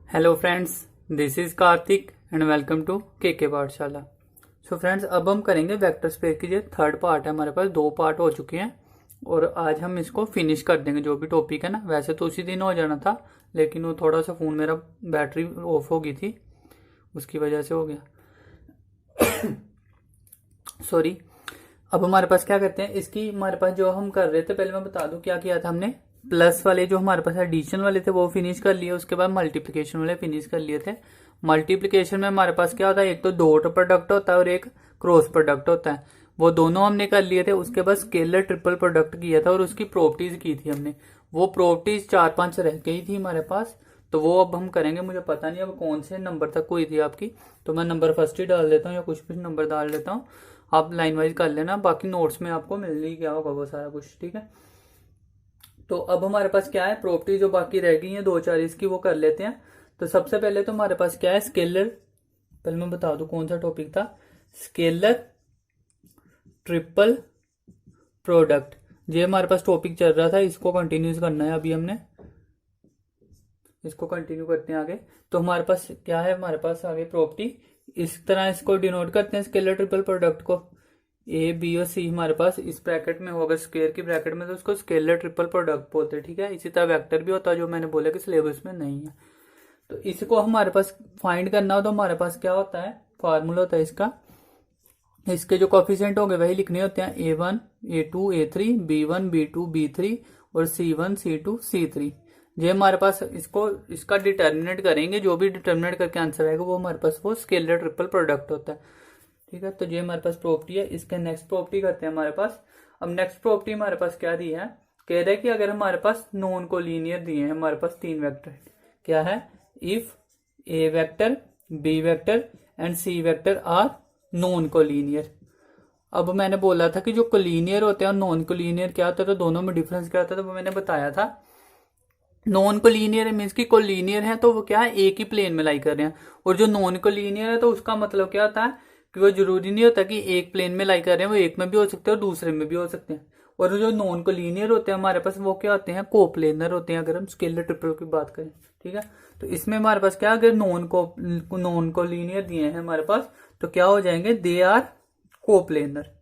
Hello friends, this is Kartik and welcome to के पाठशाला। So friends, अब हम करेंगे वेक्टर स्पेस की जो थर्ड पार्ट है। हमारे पास दो पार्ट हो चुके हैं और आज हम इसको फिनिश कर देंगे। जो भी टॉपिक है ना, वैसे तो उसी दिन हो जाना था, लेकिन वो थोड़ा सा फ़ोन मेरा बैटरी ऑफ हो गई थी, उसकी वजह से हो गया। सॉरी। अब हमारे पास क्या करते हैं, इसकी हमारे पास जो हम कर रहे थे, पहले मैं बता दूं क्या किया था हमने। प्लस वाले जो हमारे पास एडिशन वाले थे वो फिनिश कर लिए, उसके बाद मल्टीप्लिकेशन वाले फिनिश कर लिए थे। मल्टीप्लिकेशन में हमारे पास क्या होता है, एक तो डॉट प्रोडक्ट होता है और एक क्रॉस प्रोडक्ट होता है। वो दोनों हमने कर लिए थे। उसके बाद स्केलर ट्रिपल प्रोडक्ट किया था और उसकी प्रॉपर्टीज की थी हमने। वो प्रॉपर्टीज 4-5 रह गई थी हमारे पास, तो वो अब हम करेंगे। मुझे पता नहीं अब कौन से नंबर तक हुई थी आपकी, तो मैं नंबर फर्स्ट ही डाल देता हूँ या कुछ भी नंबर डाल देता हूँ। आप लाइन वाइज कर लेना, बाकी नोट्स में आपको मिल ही गया होगा वो सारा कुछ, ठीक है। तो अब हमारे पास क्या है, प्रॉपर्टी जो बाकी रह गई है 2-4 इसकी, वो कर लेते हैं। तो सबसे पहले तो हमारे पास क्या है, स्केलर। पहले मैं बता दूं कौन सा टॉपिक था, स्केलर ट्रिपल प्रोडक्ट। ये हमारे पास टॉपिक चल रहा था, इसको कंटिन्यूस करना है। अभी हमने इसको कंटिन्यू करते हैं आगे। तो हमारे पास क्या है, हमारे पास आगे प्रॉपर्टी इस तरह इसको डिनोट करते हैं स्केलर ट्रिपल प्रोडक्ट को। ए बी और सी हमारे पास इस ब्रैकेट में होगा, स्क्वायर की ब्रैकेट में, तो उसको स्केलर ट्रिपल प्रोडक्ट बोलते हैं, ठीक है। इसी तरह वेक्टर भी होता है, जो मैंने बोला कि सिलेबस में नहीं है। तो इसको हमारे पास फाइंड करना हो तो हमारे पास क्या होता है, फार्मूला होता है इसका। इसके जो कॉफिशिएंट होंगे वही लिखने होते हैं, A1 A2 A3 B1 B2 B3 और C1 C2 C3। ये हमारे पास इसका डिटर्मिनेंट करेंगे, जो भी डिटर्मिनेंट करके आंसर आएगा वो हमारे पास वो स्केलर ट्रिपल प्रोडक्ट होता है, ठीक है। तो ये हमारे पास प्रॉपर्टी है। इसके नेक्स्ट प्रॉपर्टी करते हैं हमारे पास। अब नेक्स्ट प्रॉपर्टी हमारे पास क्या दी है, कह रहा है कि अगर हमारे पास नॉन कोलिनियर दिए हैं, हमारे पास 3 वेक्टर क्या है, if A vector B vector and C vector are non collinear. अब मैंने बोला था कि जो कोलिनियर होते हैं और नॉन कोलिनियर क्या होता है, तो दोनों में डिफरेंस क्या होता है, तो वो मैंने बताया था। नॉन कोलिनियर मीन्स कि कोलिनियर है तो वो क्या है, एक ही प्लेन में लाई कर रहे हैं। और जो नॉन कोलिनियर है तो उसका मतलब क्या होता है कि वो जरूरी नहीं होता कि एक प्लेन में लाई कर रहे हैं, वो एक में भी हो सकते हैं और दूसरे में भी हो सकते हैं। और जो नॉन कोलिनियर होते हैं हमारे पास, वो क्या होते हैं, कोप्लेनर होते हैं, अगर हम स्केलर ट्रिपल की बात करें, ठीक है। तो इसमें हमारे पास क्या, अगर नॉन कोलिनियर दिए हैं हमारे पास, तो क्या हो जाएंगे, दे आर कोप्लेनर।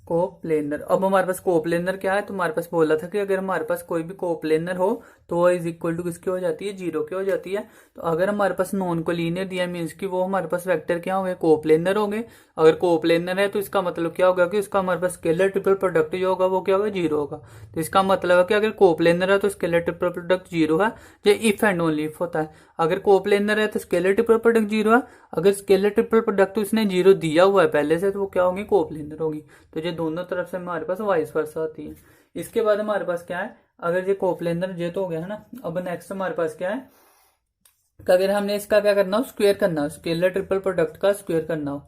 कोप्लेनर। अब हमारे पास कोप्लेनर क्या है, तो हमारे पास बोला था कि अगर हमारे पास कोई भी कोप्लेनर हो तो वो इज इक्वल टू किसकी हो जाती है, 0 की हो जाती है। तो अगर हमारे पास नॉन कोलिनियर दिया मीन्स कि वो हमारे पास वेक्टर क्या होंगे, कोप्लेनर होंगे। अगर कोप्लेनर है तो इसका मतलब क्या होगा कि उसका हमारे पास स्केलर ट्रिपल प्रोडक्ट जो होगा वो क्या होगा, 0 होगा। तो इसका मतलब है कि अगर कोप्लेनर है तो स्केलर ट्रिपल प्रोडक्ट 0 है। ये इफ एंड ओनली इफ होता है। अगर कोप्लेनर है तो स्केलर ट्रिपल प्रोडक्ट 0 है। अगर स्केलर ट्रिपल प्रोडक्ट उसने 0 दिया हुआ है पहले से, तो वो क्या होगी, कोप्लेनर होगी। तो ये दोनों तरफ से हमारे पास वाइस वर्सा होती है। इसके बाद हमारे पास क्या है, अगर ये कोप्लेनर ये तो हो गया है ना। अब नेक्स्ट हमारे पास क्या है कि अगर हमने इसका क्या करना हो, स्क्वायर करना हो, स्केलर ट्रिपल प्रोडक्ट का स्क्वायर करना हो,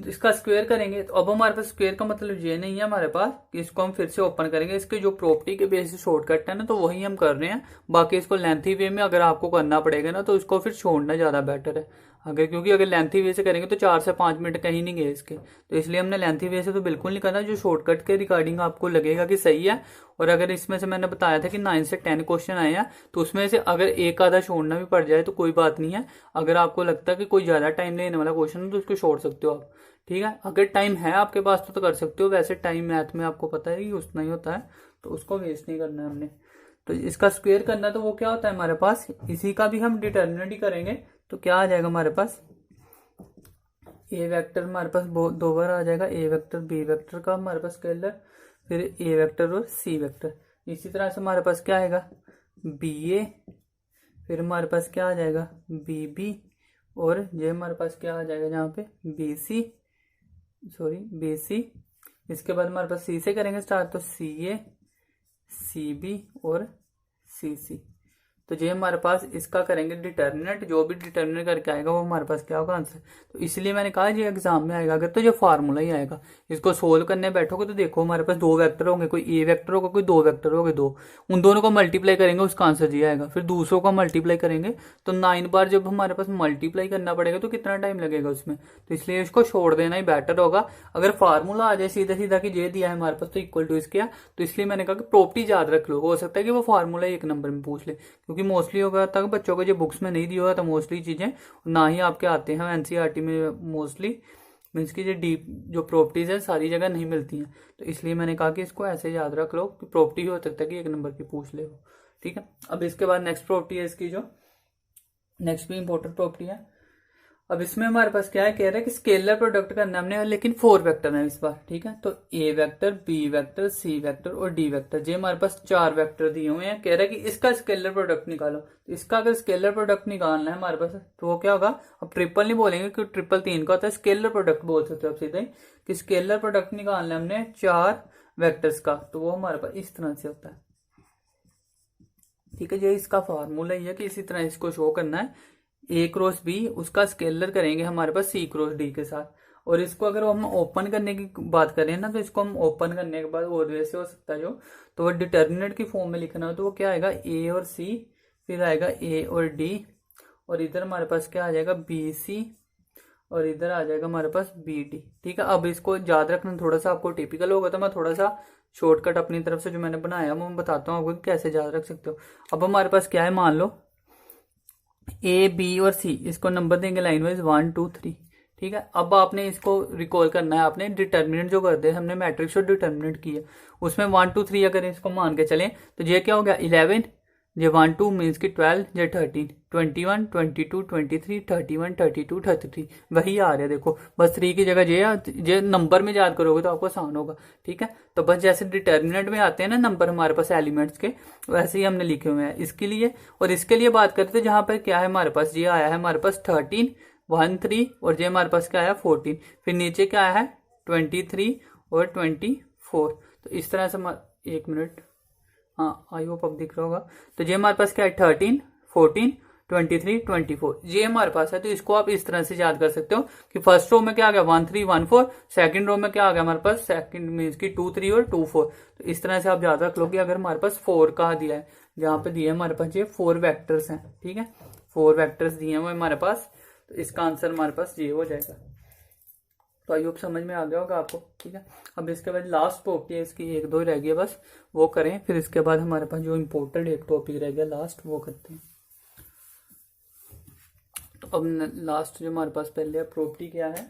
इसका स्क्वायर करेंगे। तो अब हमारे पास स्क्वायर का मतलब ये नहीं है हमारे पास कि इसको हम फिर से ओपन करेंगे। इसके जो प्रॉपर्टी के बेसिस शॉर्टकट है ना, तो वही हम कर रहे हैं। बाकी इसको लेंथी वे में अगर आपको करना पड़ेगा ना, तो इसको फिर छोड़ना ज्यादा बेटर है। क्योंकि अगर लेंथी वे से करेंगे तो 4 से 5 मिनट कहीं नहीं गए इसके, तो इसलिए हमने लेंथी वे से तो बिल्कुल नहीं करना। जो शॉर्टकट के रिगार्डिंग आपको लगेगा कि सही है। और अगर इसमें से मैंने बताया था कि 9 से 10 क्वेश्चन आए हैं, तो उसमें से अगर एक आधा छोड़ना भी पड़ जाए तो कोई बात नहीं है। अगर आपको लगता है कि कोई ज्यादा टाइम लेने वाला क्वेश्चन है तो उसको छोड़ सकते हो आप, ठीक है। अगर टाइम है आपके पास तो कर सकते हो। वैसे टाइम मैथ में आपको पता है कि उतना ही होता है, तो उसको वेस्ट नहीं करना है हमने। तो इसका स्क्वायर करना, तो वो क्या होता है हमारे पास, इसी का भी हम डिटर्मिनेंट ही करेंगे। तो क्या आ जाएगा हमारे पास, ए वेक्टर हमारे पास दो बार आ जाएगा, ए वेक्टर बी वेक्टर का हमारे पास स्केलर, फिर ए वेक्टर और सी वेक्टर। इसी तरह से हमारे पास क्या आएगा, बी ए, फिर हमारे पास क्या आ जाएगा, बी बी, और ये हमारे पास क्या आ जाएगा यहाँ पे, B C, sorry B C. इसके बाद हमारे पास सी से करेंगे स्टार्ट, तो सी ए, सी बी और सी सी। तो ये हमारे पास इसका करेंगे डिटर्मिनेंट। जो भी डिटर्मिनेंट करके आएगा वो हमारे पास क्या होगा, आंसर। तो इसलिए मैंने कहा ये एग्जाम में आएगा अगर, तो ये फार्मूला ही आएगा। इसको सोल्व करने बैठोगे तो देखो हमारे पास 2 वेक्टर होंगे, कोई ए वेक्टर होगा, कोई 2 वेक्टर होंगे, 2। उन दोनों को मल्टीप्लाई करेंगे, उसका आंसर ये आएगा। फिर दूसरों का मल्टीप्लाई करेंगे, तो 9 बार जब हमारे पास मल्टीप्लाई करना पड़ेगा तो कितना टाइम लगेगा उसमें। तो इसलिए इसको छोड़ देना ही बेटर होगा। अगर फार्मूला आ जाए सीधा सीधा कि ये दिया है हमारे पास तो इक्वल टू इसके, तो इसलिए मैंने कहा कि प्रॉपर्टी याद रख लो। हो सकता है कि वो फार्मूला 1 नंबर में पूछ ले, क्योंकि क्योंकि मोस्टली होगा तक बच्चों को जो बुक्स में नहीं दिया हुआ था मोस्टली चीजें, ना ही आपके आते हैं एनसीईआरटी में मोस्टली, मीन्स की जो डीप जो प्रॉपर्टीज है सारी जगह नहीं मिलती हैं। तो इसलिए मैंने कहा कि इसको ऐसे याद रख लो कि प्रॉपर्टी हो सकता है कि 1 नंबर की पूछ ले। ठीक है, अब इसके बाद नेक्स्ट प्रॉपर्टी है इसकी, जो नेक्स्ट भी इंपॉर्टेंट प्रॉपर्टी है। अब इसमें हमारे पास क्या है, कह रहा है कि स्केलर प्रोडक्ट करना हमने, लेकिन 4 वेक्टर है इस बार। ठीक है, तो ए vector, B vector, C vector और डी वेक्टर, ये हमारे पास 4 वेक्टर दिए हुए हैं। कह रहा है कि इसका स्केलर प्रोडक्ट निकालो। तो इसका अगर स्केलर प्रोडक्ट निकालना है हमारे पास तो वो क्या होगा, अब ट्रिपल नहीं बोलेंगे क्योंकि ट्रिपल 3 का होता है, स्केलर प्रोडक्ट बोल सकते हो आप सीधे कि स्केलर प्रोडक्ट निकालना है हमने 4 वेक्टर्स का, तो वो हमारे पास इस तरह से होता है। ठीक है, ये इसका फॉर्मूला ही है कि इसी तरह इसको शो करना है। ए क्रॉस बी उसका स्केलर करेंगे हमारे पास सी क्रॉस डी के साथ, और इसको अगर हम ओपन करने की बात करें ना, तो इसको हम ओपन करने के बाद और वैसे हो सकता है जो, तो वो डिटर्मिनेंट की फॉर्म में लिखना हो तो वो क्या आएगा, ए और सी, फिर आएगा ए और डी, और इधर हमारे पास क्या आ जाएगा, बी सी, और इधर आ जाएगा हमारे पास बी डी। ठीक है, अब इसको याद रखना थोड़ा सा आपको टिपिकल होगा, तो मैं थोड़ा सा शॉर्टकट अपनी तरफ से जो मैंने बनाया मैं बताता हूँ आपको कैसे याद रख सकते हो। अब हमारे पास क्या है, मान लो ए बी और सी, इसको नंबर देंगे लाइन वाइज 1 2 3। ठीक है, अब आपने इसको रिकॉल करना है, आपने डिटर्मिनेंट जो कर दे हमने मैट्रिक्स और डिटर्मिनेंट की है उसमें 1 2 3 अगर इसको मान के चलें तो ये क्या हो गया 11, ये 1 2 मीन्स की 12, ये 13, 21 22 23 31 32 33, वही आ रहा है देखो, बस 3 की जगह ये नंबर में याद करोगे तो आपको आसान होगा। ठीक है, तो बस जैसे डिटर्मिनेंट में आते हैं ना नंबर हमारे पास एलिमेंट्स के, वैसे ही हमने लिखे हुए हैं इसके लिए। और इसके लिए बात करते हैं जहां पर क्या है हमारे पास, ये आया है हमारे पास 13 1 3, और ये हमारे पास क्या है 14, फिर नीचे क्या है 23 और 24। तो इस तरह से 1 मिनट, हाँ आई होप अब दिख रहा होगा। तो ये हमारे पास क्या है 13 14 23 24, ये हमारे पास है। तो इसको आप इस तरह से याद कर सकते हो कि फर्स्ट रो में क्या आ गया 1 3 1 4, सेकंड रो में क्या आ गया हमारे पास, सेकंड मीन्स की 2 3 और 2 4। तो इस तरह से आप याद रख लो कि अगर हमारे पास 4 का दिया है, जहां पे दिया है हमारे पास ये 4 वेक्टर्स हैं। ठीक है, 4 वेक्टर्स दिए हुए हमारे पास, तो इसका आंसर हमारे पास ये हो जाएगा। तो आई होप समझ में आ गया होगा आपको। ठीक है, अब इसके बाद लास्ट प्रॉपर्टी है इसकी, 1 2 रह गई बस, वो करें, फिर इसके बाद हमारे पास जो इम्पोर्टेंट एक टॉपिक रह गया लास्ट वो करते हैं। तो अब लास्ट जो हमारे पास पहले प्रॉपर्टी क्या है,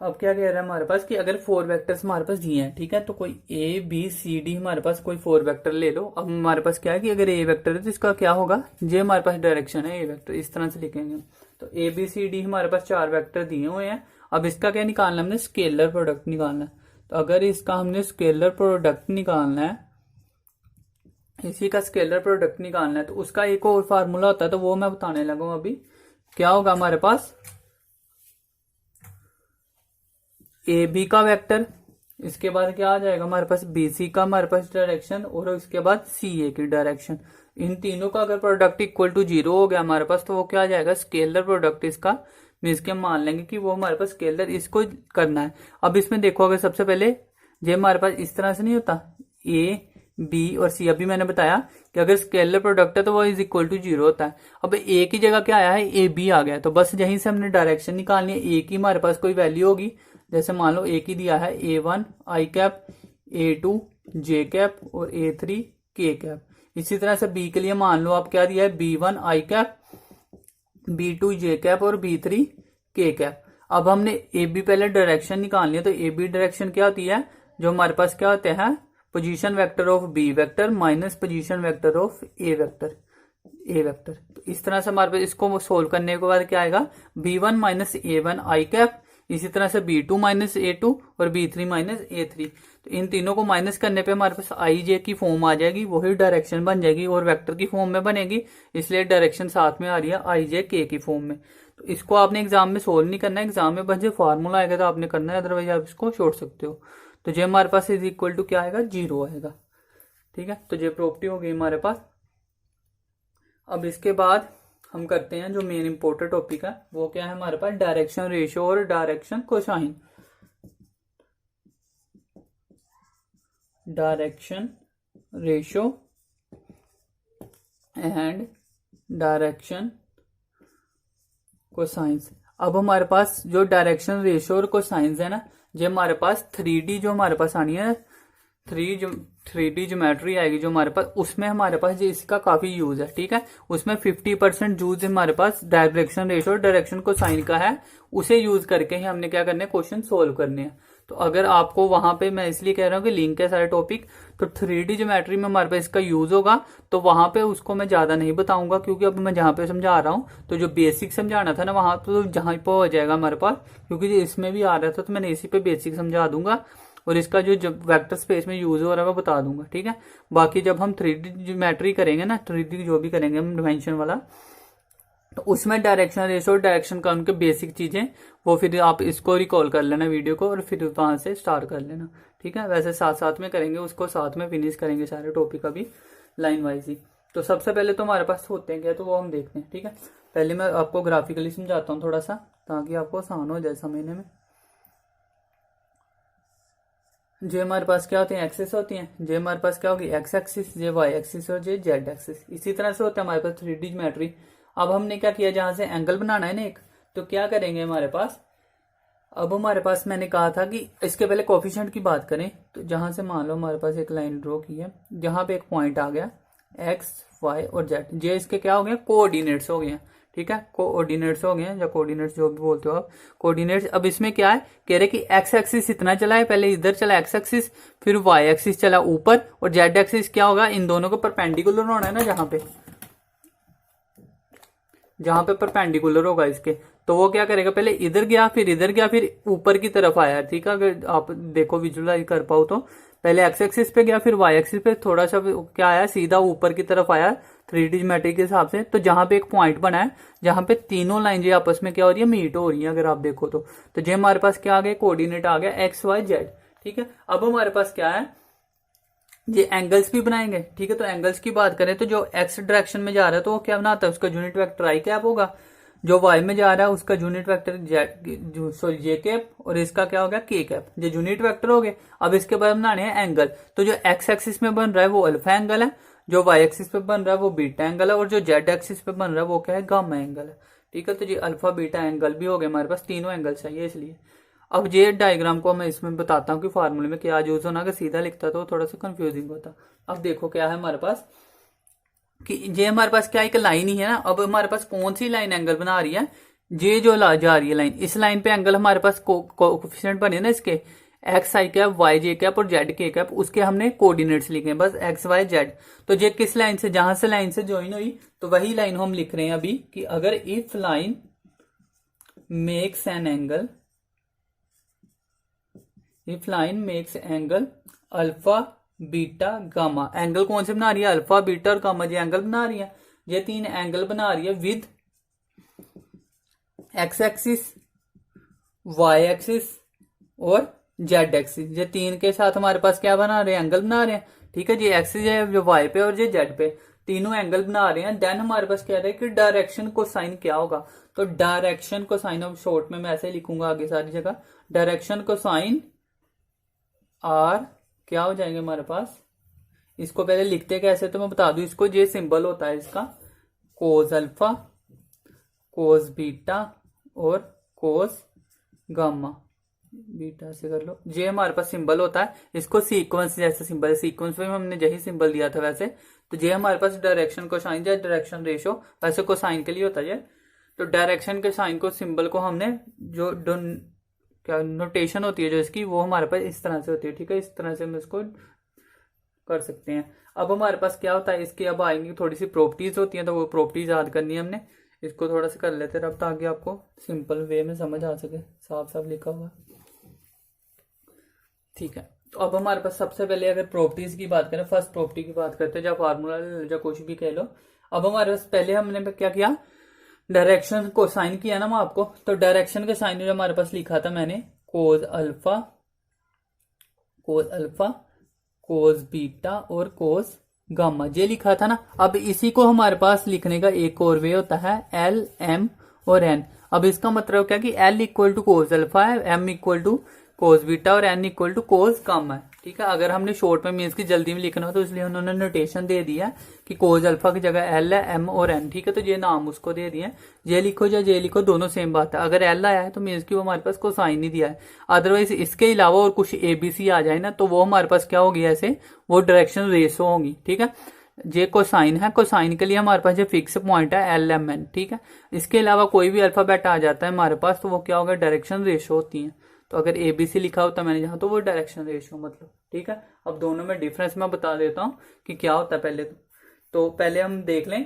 अब क्या कह रहा है हमारे पास कि अगर 4 वेक्टर्स हमारे पास दिए हैं, ठीक है, तो कोई ए बी सी डी हमारे पास कोई 4 वेक्टर ले लो। अब हमारे पास क्या है कि अगर ए वेक्टर है तो इसका क्या होगा, ये हमारे पास डायरेक्शन है ए वेक्टर, इस तरह से लिखेंगे। तो ए बी सी डी हमारे पास 4 वेक्टर दिए हुए हैं। अब इसका क्या निकालना है, हमने स्केलर प्रोडक्ट निकालना है। तो अगर इसका हमने स्केलर प्रोडक्ट निकालना है, इसी का स्केलर प्रोडक्ट निकालना है, तो उसका एक और फार्मूला होता है, तो वो मैं बताने लगा अभी। क्या होगा हमारे पास, ए बी का वेक्टर, इसके बाद क्या आ जाएगा हमारे पास बी सी का हमारे पास डायरेक्शन, और इसके बाद सी ए की डायरेक्शन। इन तीनों का अगर प्रोडक्ट इक्वल टू 0 हो गया हमारे पास, तो वो क्या आ जाएगा स्केलर प्रोडक्ट इसका, मीन्स के मान लेंगे कि वो हमारे पास स्केलर इसको करना है। अब इसमें देखो अगर सबसे पहले ये हमारे पास इस तरह से नहीं होता, ए बी और सी, अभी मैंने बताया कि अगर स्केलर प्रोडक्ट है तो वो इज इक्वल टू 0 होता है। अब ए की जगह क्या आया है, ए बी आ गया, तो बस यहीं से हमने डायरेक्शन निकालनी है। ए की हमारे पास कोई वैल्यू होगी, जैसे मान लो ए की दिया है A1 आई कैप, A2 जे कैप और A3 के कैप। इसी तरह से बी के लिए मान लो आप क्या दिया है, B1 आई कैप, B2 जे कैप और B3 के कैप। अब हमने ए बी पहले डायरेक्शन निकालनी है, तो ए बी डायरेक्शन क्या होती है, जो हमारे पास क्या होते हैं position vector of B vector minus position vector of A vector. तो इस तरह से हमारे पास इसको सोल्व करने के बाद क्या आएगा, B1 माइनस A1 आई कैप, इसी तरह से B2 माइनस A2 और B3 माइनस A3। तो इन तीनों को माइनस करने पे हमारे पास आई जे की फॉर्म आ जाएगी, वही डायरेक्शन बन जाएगी और वेक्टर की फॉर्म में बनेगी, इसलिए डायरेक्शन साथ में आ रही है आई जे के की फॉर्म में। तो इसको आपने एग्जाम में सोल्व नहीं करना है, एग्जाम में बस जो फॉर्मूला आएगा तो आपने करना है, अदरवाइज आप इसको छोड़ सकते हो। तो जो हमारे पास इज इक्वल टू क्या आएगा, 0 आएगा। ठीक है, तो ये प्रॉपर्टी हो गई हमारे पास। अब इसके बाद हम करते हैं जो मेन इंपोर्टेंट टॉपिक है, वो क्या है हमारे पास डायरेक्शन रेशियो और direction cosine. Direction ratio and direction cosines. अब हमारे पास जो डायरेक्शन रेशियो और कोसाइंस है ना, जो हमारे पास 3D जो हमारे पास आनी है थ्री डी ज्योमेट्री आएगी जो हमारे पास, उसमें हमारे पास जो इसका काफी यूज है, ठीक है। उसमें 50% यूज हमारे पास डायरेक्शन रेशो और डायरेक्शन को साइन का है, उसे यूज करके ही हमने क्या करने, क्वेश्चन सोल्व करने हैं। तो अगर आपको वहां पे, मैं इसलिए कह रहा हूँ कि लिंक है सारे टॉपिक, तो 3D ज्योमेट्री में हमारे पास इसका यूज होगा, तो वहां पे उसको मैं ज्यादा नहीं बताऊंगा, क्योंकि अब मैं जहां पे समझा रहा हूँ तो जो बेसिक समझाना था ना वहां तो जहां पे हो जाएगा हमारे पास, क्योंकि इसमें भी आ रहा था तो मैंने इसी पे बेसिक समझा दूंगा, और इसका जो वेक्टर स्पेस में यूज हो रहा है वो बता दूंगा, ठीक है। बाकी जब हम 3D ज्योमेट्री करेंगे ना, 3D जो भी करेंगे हम डिमेंशन वाला, तो उसमें डायरेक्शन रेशो और डायरेक्शन का उनके बेसिक चीजें, वो फिर आप इसको रिकॉल कर लेना वीडियो को, और फिर वहां से स्टार्ट कर लेना, ठीक है। वैसे साथ साथ में करेंगे, उसको साथ में फिनिश करेंगे सारे टॉपिक अभी लाइन वाइज ही। तो सबसे पहले तो हमारे पास होते हैं क्या, तो वो हम देखते हैं, ठीक है। पहले मैं आपको ग्राफिकली समझाता हूँ थोड़ा सा, ताकि आपको आसान हो जाए समझने में। जो हमारे पास क्या होते हैं, एक्सिस होती हैं। जो हमारे पास क्या होगी, एक्स एक्सिस, जे वाई एक्सिस और जे जेड एक्सिस। इसी तरह से होता है हमारे पास 3D ज्योमेट्री। अब हमने क्या किया, जहां से एंगल बनाना है ना एक, तो क्या करेंगे हमारे पास, अब हमारे पास मैंने कहा था कि इसके पहले कोफिशिएंट की बात करें, तो जहां से मान लो हमारे पास एक लाइन ड्रॉ की है, जहां पे एक पॉइंट आ गया एक्स वाई और जेड, जे इसके क्या हो गए, कोऑर्डिनेट्स हो गए, ठीक है। कोऑर्डिनेट्स हो गए, या कोऑर्डिनेट्स जो भी बोलते हो आप, कोऑर्डिनेट्स। अब इसमें क्या है, कह रहे कि एक्स एक्सिस इतना चला है, पहले इधर चला एक्स एक्सिस, फिर वाई एक्सिस चला ऊपर, और जेड एक्सिस क्या होगा, इन दोनों को परपेंडिकुलर होना है ना, जहां पे परपेंडिकुलर होगा इसके, तो वो क्या करेगा, पहले इधर गया, फिर इधर गया, फिर ऊपर की तरफ आया, ठीक है। अगर आप देखो विजुअलाइज कर पाओ तो पहले एक्स एक्सिस पे गया, फिर वाई एक्सिस पे थोड़ा सा क्या आया, सीधा ऊपर की तरफ आया 3D ज्योमेट्री के हिसाब से। तो जहां पे एक पॉइंट बना है, जहां पे तीनों लाइन जो आपस में क्या हो रही है, मीट हो रही है, अगर आप देखो तो जो हमारे पास क्या आ गया, कोऑर्डिनेट आ गया एक्स वाई जेड, ठीक है। अब हमारे पास क्या है, ये एंगल्स भी बनाएंगे, ठीक है। तो एंगल्स की बात करें तो जो एक्स डायरेक्शन में जा रहा है तो वो क्या बनाता है, उसका यूनिट वेक्टर आई कैप होगा। जो वाई में जा रहा है उसका यूनिट वेक्टर जे कैप, और इसका क्या होगा, के कैप। जो यूनिट वेक्टर हो गए। अब इसके बाद बनाने हैं एंगल, तो जो एक्स एक्सिस में बन रहा है वो अल्फा एंगल है, जो वाई एक्सिस पे बन रहा है वो बीटा एंगल है, और जो जेड एक्सिस पे बन रहा है वो क्या है, गामा एंगल है, ठीक है। तो ये अल्फा बीटा एंगल भी हो गए हमारे पास, तीनों एंगल चाहिए इसलिए। अब ये डायग्राम को मैं इसमें बताता हूँ कि फार्मूले में क्या यूज होना, अगर सीधा लिखता तो थोड़ा सा कंफ्यूजिंग होता। अब देखो क्या है हमारे पास, कि ये हमारे पास क्या एक लाइन ही है ना। अब हमारे पास कौन सी लाइन एंगल बना रही है, ये जो जा रही है लाइन, इस लाइन पे एंगल हमारे पास कोफिशिएंट बने ना इसके, एक्स आई कैप, वाई जे कैप और जेड के कैप, उसके हमने कोऑर्डिनेट्स लिखे हैं बस, एक्स वाई जेड। तो ये किस लाइन से, जहां से लाइन से ज्वाइन हुई, तो वही लाइन हम लिख रहे हैं अभी, कि अगर if line makes an angle, if line makes angle alpha beta gamma, angle कौन से बना रही है, अल्फा बीटा और गामा, ये एंगल बना रही है, ये तीन एंगल बना रही है with X axis, Y axis और जेड एक्सिस। ये तीन के साथ हमारे पास क्या बना रहे हैं, एंगल बना रहे हैं, ठीक है। जी एक्सिस है जो वाई पे और ये जेड पे, तीनों एंगल बना रहे हैं। देन हमारे पास क्या है कि डायरेक्शन को साइन क्या होगा, तो डायरेक्शन को साइन, अब शॉर्ट में मैं ऐसे लिखूंगा आगे सारी जगह, डायरेक्शन को साइन आर क्या हो जाएंगे हमारे पास, इसको पहले लिखते कैसे तो मैं बता दूं इसको, ये सिंबल होता है इसका कोस अल्फा, कोस बीटा और कोस गामा, बीटा से कर लो, ये हमारे पास सिंबल होता है। इसको सीक्वेंस जैसे सिंबल है, सीक्वेंस में हमने यही सिंबल दिया था वैसे। तो ये हमारे पास डायरेक्शन को साइन, या डायरेक्शन रेशो वैसे को साइन के लिए होता है। तो डायरेक्शन के साइन को, सिंबल को हमने जो क्या नोटेशन होती है जो इसकी, वो हमारे पास इस तरह से होती है, ठीक है। इस तरह से हम इसको कर सकते हैं। अब हमारे पास क्या होता है इसकी, अब आएंगी थोड़ी सी प्रॉपर्टीज होती हैं, तो वो प्रॉपर्टीज याद करनी है हमने। इसको थोड़ा सा कर लेते हैं अब, ताकि आपको सिंपल वे में समझ आ सके, साफ साफ लिखा हुआ, ठीक है। तो अब हमारे पास सबसे पहले अगर प्रॉपर्टीज की बात करें, फर्स्ट प्रॉपर्टी की बात करते हैं, या फार्मूला या कुछ भी कह लो। अब हमारे पास पहले हमने क्या किया, डायरेक्शन को साइन किया ना मैं आपको, तो डायरेक्शन के साइन जो हमारे पास लिखा था मैंने, कोस अल्फा, कोस बीटा और कोस गामा, ये लिखा था ना। अब इसी को हमारे पास लिखने का एक और वे होता है, एल एम और एन। अब इसका मतलब क्या कि L equal to cos alpha है, M equal to cos beta और N equal to cos gamma है, ठीक है। अगर हमने शॉर्ट में मीन्स की जल्दी में लिखना हो तो इसलिए उन्होंने नोटेशन दे दिया कि कोज अल्फा की जगह एल है, एम और एन, ठीक है। तो ये नाम उसको दे दिए, जे लिखो या जे लिखो दोनों सेम बात है। अगर एल आया है तो मीन्स की वो हमारे पास कोसाइन नहीं दिया है। अदरवाइज इसके अलावा और कुछ एबीसी आ जाए ना तो वो हमारे पास क्या होगी, ऐसे वो डायरेक्शन रेशो होगी, ठीक है। जे कोसाइन है, कोसाइन के लिए हमारे पास जो फिक्स पॉइंट है एल एम एन, ठीक है। इसके अलावा कोई भी अल्फाबेट आ जाता है हमारे पास तो वो क्या होगा, डायरेक्शन रेशो होती है। तो अगर एबीसी लिखा होता मैंने जहां तो वो डायरेक्शन रेशो मतलब, ठीक है। अब दोनों में डिफरेंस मैं बता देता हूं कि क्या होता है पहले तो पहले हम देख लें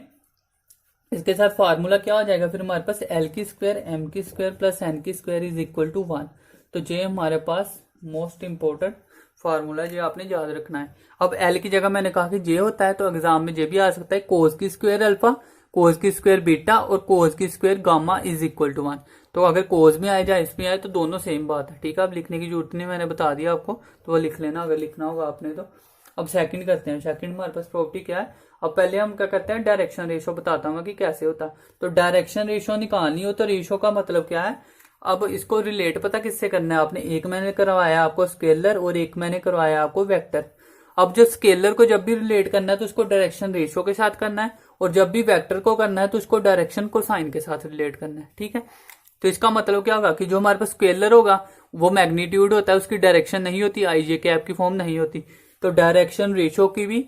इसके साथ फार्मूला क्या हो जाएगा। फिर हमारे पास एल की स्क्वायर एम की स्क्वायर प्लस एन की स्क्वायर इज इक्वल टू 1। तो ये हमारे पास मोस्ट इंपोर्टेंट फार्मूला जो आपने याद रखना है। अब एल की जगह मैंने कहा कि जे होता है तो एग्जाम में जे भी आ सकता है, कोस की स्क्वायर अल्फा, कोस की स्क्वायर बीटा और कोस की square gamma is equal to 1। तो अगर कोस में आए या इसमें आए तो दोनों सेम बात है, ठीक है। अब लिखने की जरूरत नहीं, मैंने बता दिया आपको, तो वो लिख लेना अगर लिखना होगा आपने तो। अब सेकंड करते हैं। सेकंड हमारे पास प्रॉपर्टी क्या है। अब पहले हम क्या करते हैं, डायरेक्शन रेशो बताता हूँ कि कैसे होता है। तो डायरेक्शन रेशो निकालनी हो तो रेशो का मतलब क्या है। अब इसको रिलेट पता किससे करना है आपने, एक मैंने करवाया आपको स्केलर और एक मैंने करवाया आपको वेक्टर। अब जो स्केलर को जब भी रिलेट करना है तो उसको डायरेक्शन रेशो के साथ करना है, और जब भी वेक्टर को करना है तो उसको डायरेक्शन कोसाइन के साथ रिलेट करना है, ठीक है। तो इसका मतलब क्या होगा कि जो हमारे पास स्केलर होगा वो मैग्नीट्यूड होता है, उसकी डायरेक्शन नहीं होती, आई जे कैप की फॉर्म नहीं होती। तो डायरेक्शन रेशो की भी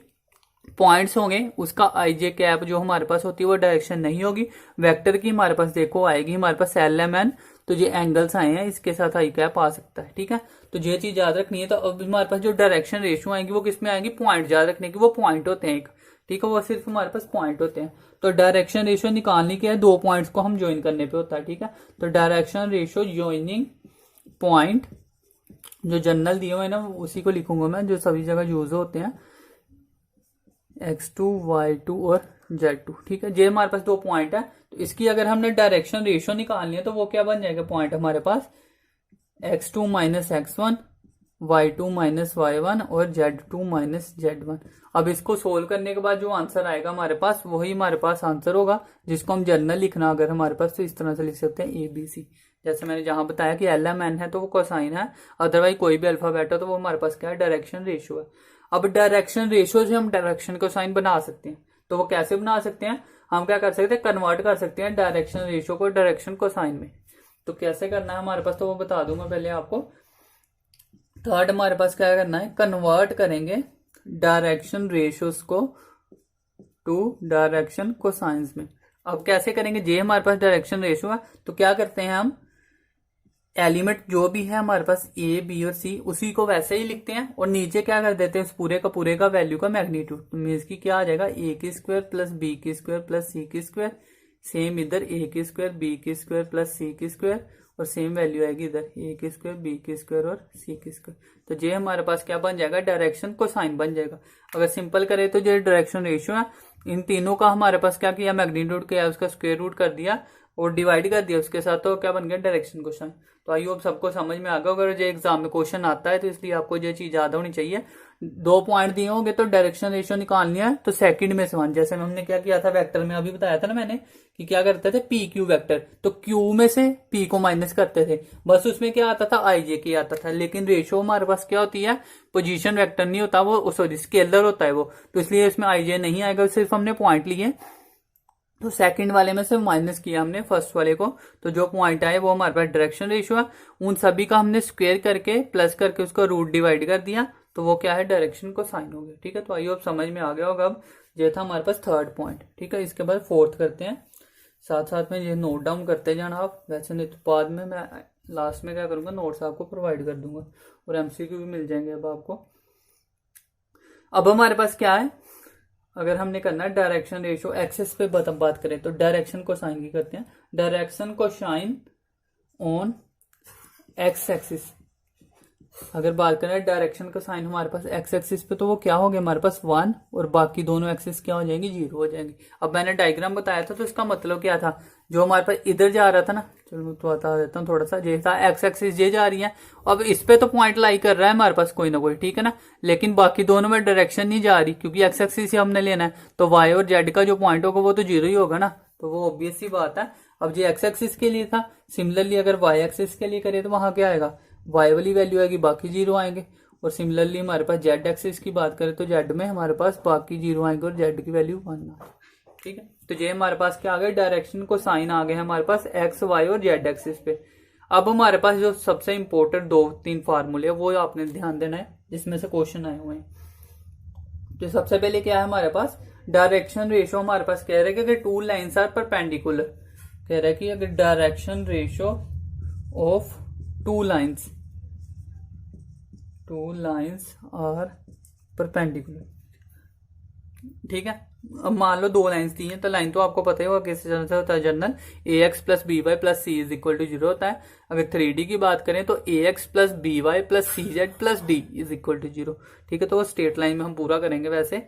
पॉइंट्स होंगे, उसका आई जे कैप जो हमारे पास होती है वो डायरेक्शन नहीं होगी। वेक्टर की हमारे पास देखो आएगी हमारे पास एल एम एन, तो ये एंगल्स आए हैं इसके साथ आई कैप आ सकता है, ठीक है। तो ये चीज याद रखनी है। तो अब हमारे पास जो डायरेक्शन रेशो आएंगी वो किस में आएंगी, पॉइंट याद रखने की, वो पॉइंट होते हैं एक, ठीक है। वो सिर्फ हमारे पास पॉइंट होते हैं। तो डायरेक्शन रेशो निकालने के दो पॉइंट्स को हम ज्वाइन करने पे होता है, ठीक है। तो डायरेक्शन रेशो ज्वाइनिंग पॉइंट जो जनरल दिए हुए हैं ना उसी को लिखूंगा मैं, जो सभी जगह यूज होते हैं, x2 y2 और z2, ठीक है। ये हमारे पास दो पॉइंट है। तो इसकी अगर हमने डायरेक्शन रेशो निकालनी है तो वो क्या बन जाएगा पॉइंट हमारे पास, x2 minus x1, y2 minus y1 और z2 माइनस z1। अब इसको सोल्व करने के बाद जो आंसर आएगा हमारे पास वही हमारे पास आंसर होगा, जिसको हम जनरल लिखना अगर हमारे पास तो इस तरह से लिख सकते हैं ABC। जैसे मैंने जहां बताया कि एल एम एन है तो वो कोसाइन है, अदरवाइज कोई भी अल्फाबेट हो तो वो हमारे पास क्या है, डायरेक्शन रेशियो है। अब डायरेक्शन रेशियो से हम डायरेक्शन कोसाइन बना सकते हैं। तो वो कैसे बना सकते हैं, हम क्या कर सकते हैं, कन्वर्ट कर सकते हैं डायरेक्शन रेशियो को डायरेक्शन कोसाइन में। तो कैसे करना है हमारे पास तो वो बता दूंगा पहले आपको। थर्ड हमारे पास क्या करना है, कन्वर्ट करेंगे डायरेक्शन रेशियोस को टू डायरेक्शन कोसाइंस में। अब कैसे करेंगे, जे हमारे पास डायरेक्शन रेशियो है तो क्या करते हैं हम, एलिमेंट जो भी है हमारे पास ए बी और सी उसी को वैसे ही लिखते हैं और नीचे क्या कर देते हैं उस पूरे का वैल्यू का मैग्नीट्यूड। तो मीन्स की क्या आ जाएगा, ए की स्क्वायर प्लस बी की स्क्वायर प्लस सी की स्क्वायर, सेम इधर ए की स्क्वायर बी की स्क्वायर प्लस सी की स्क्वायर और सेम वैल्यू आएगी इधर ए की स्क्वायर बी की स्क्वायर और सी की स्क्वायर। तो ये हमारे पास क्या बन जाएगा, डायरेक्शन कोसाइन बन जाएगा। अगर सिंपल करें तो ये डायरेक्शन रेशियो है, इन तीनों का हमारे पास क्या किया, मैग्नीट्यूड किया, उसका स्क्वायर रूट कर दिया और डिवाइड कर दिया उसके साथ, तो क्या बन गया डायरेक्शन कोसाइन। तो आई होप सबको समझ में आ गया। अगर ये एग्जाम में क्वेश्चन आता है तो इसलिए आपको ये चीज याद होनी चाहिए। दो पॉइंट दिए होंगे तो डायरेक्शन रेशियो निकालनी है तो सेकंड में से वन, जैसे हमने क्या किया था वेक्टर में अभी बताया था ना मैंने कि क्या करते थे, पी क्यू वेक्टर, तो क्यू में से पी को माइनस करते थे, बस उसमें क्या आता था, आई जे के आता था। लेकिन रेशियो हमारे पास क्या होती है, पोजीशन वेक्टर नहीं होता वो, सॉरी स्केलर होता है वो, तो इसलिए इसमें आई जे नहीं आएगा, सिर्फ हमने पॉइंट लिए। तो सेकंड वाले में से माइनस किया हमने फर्स्ट वाले को, तो जो पॉइंट आए वो हमारे पास डायरेक्शन रेशियो है, उन सभी का हमने स्क्वायर करके प्लस करके उसका रूट डिवाइड कर दिया, तो वो क्या है, डायरेक्शन को साइन हो गया, ठीक है। तो आइए अब समझ में आ गया होगा। अब ये था हमारे पास थर्ड पॉइंट, ठीक है। इसके बाद फोर्थ करते हैं, साथ साथ में ये नोट डाउन करते जाना आप, वैसे नहीं तो बाद में मैं लास्ट में क्या करूंगा, नोट्स आपको प्रोवाइड कर दूंगा और एमसीक्यू भी मिल जाएंगे अब आपको। अब हमारे पास क्या है, अगर हमने करना है डायरेक्शन रेशियो एक्सेस पे बात करें तो डायरेक्शन को साइन की करते हैं, डायरेक्शन को साइन ऑन एक्स एक्सिस। अगर बात करें डायरेक्शन का साइन हमारे पास एक्स एक्सिस पे तो वो क्या हो गया हमारे पास 1 और बाकी दोनों एक्सिस क्या हो जाएंगी, 0 हो जाएंगी। अब मैंने डायग्राम बताया था तो इसका मतलब क्या था, जो हमारे पास इधर जा रहा था ना, चलो मैं तो बता देता हूँ थोड़ा सा, जैसा एक्स एक्सिस ये जा रही है, अब इस पे तो पॉइंट लाई कर रहा है हमारे पास कोई ना कोई, ठीक है ना, लेकिन बाकी दोनों में डायरेक्शन नहीं जा रही क्योंकि एक्स एक्सिस ही हमने लेना है, तो वाई और जेड का जो पॉइंट होगा वो तो 0 ही होगा ना, तो वो ऑब्वियस सी बात है। अब ये एक्स एक्सिस के लिए था, सिमिलरली अगर वाई एक्सिस के लिए करें तो वहां क्या आएगा, वाई वाली वैल्यू आएगी, बाकी 0 आएंगे, और सिमिलरली हमारे पास जेड एक्सिस की बात करें तो जेड में हमारे पास बाकी 0 आएंगे और जेड की वैल्यू 1 आएगी। ठीक है, तो ये हमारे पास क्या आ गया, डायरेक्शन को साइन आ गए हमारे पास एक्स वाई और जेड एक्सिस पे। अब हमारे पास जो सबसे इंपॉर्टेंट 2-3 फार्मूले वो आपने ध्यान देना है, जिसमें से क्वेश्चन आए हुए हैं। तो सबसे पहले क्या है हमारे पास, डायरेक्शन रेशो हमारे पास कह रहे हैं कि अगर टू लाइन्स आर परपेंडिकुलर, कह रहा है कि अगर direction ratio of two lines are perpendicular. ठीक है, अब मान लो 2 लाइन्स दी हैं, तो लाइन तो आपको पता ही होगा किस तरह से होता है, general ax plus B Y plus C is equal to 0 होता है। अगर 3D की बात करें तो ax plus B Y plus C Z plus D is equal to 0। ठीक है, तो वो स्ट्रेट लाइन में हम पूरा करेंगे, वैसे